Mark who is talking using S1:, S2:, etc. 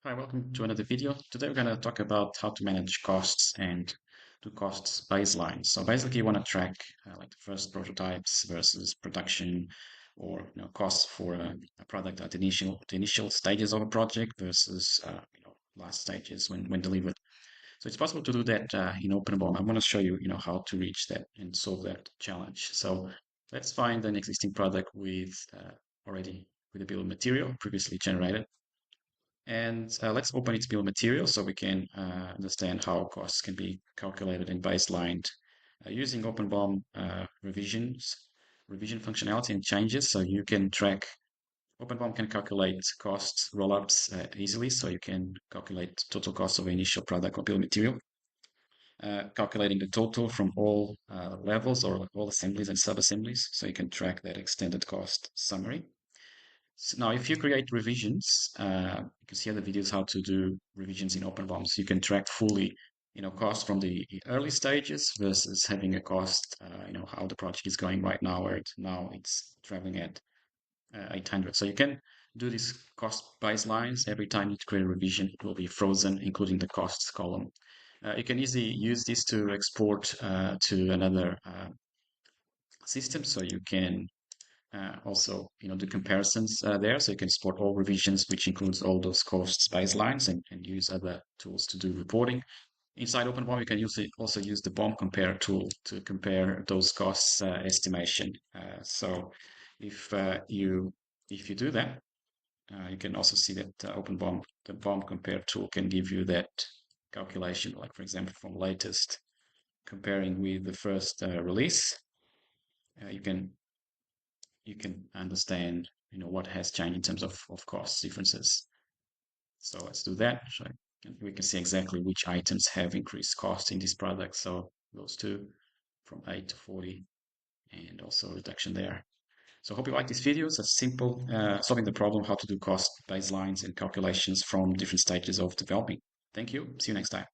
S1: Hi, welcome to another video. Today we're going to talk about how to manage costs and do costs baselines. So basically you want to track like the first prototypes versus production or costs for a product at the initial stages of a project versus last stages when delivered. So it's possible to do that in OpenBOM. I'm going to show you how to reach that and solve that challenge. So let's find an existing product with already with a bill of material previously generated. And let's open its bill of materials so we can understand how costs can be calculated and baselined using OpenBOM revision functionality and changes. So you can track, OpenBOM can calculate costs rollups easily. So you can calculate total cost of initial product or bill of material, calculating the total from all levels or all assemblies and sub-assemblies. So you can track that extended cost summary. So now, if you create revisions, you can see other videos how to do revisions in OpenBOM. So you can track fully, cost from the early stages versus having a cost, how the project is going right now, where now it's traveling at 800. So you can do these cost baselines. Every time you create a revision, it will be frozen, including the costs column. You can easily use this to export to another system. So you can also, do comparisons there. So you can export all revisions, which includes all those costs baselines and use other tools to do reporting. Inside OpenBOM, you can also use the BOM compare tool to compare those costs estimation. So if you do that, you can also see that OpenBOM, the BOM compare tool can give you that calculation, like for example, from latest comparing with the first release. You can understand what has changed in terms of cost differences. So let's do that. So we can see exactly which items have increased cost in this product. So those two from 8 to 40 and also reduction there. So I hope you like this video. It's a simple solving the problem how to do cost baselines and calculations from different stages of developing. Thank you. See you next time.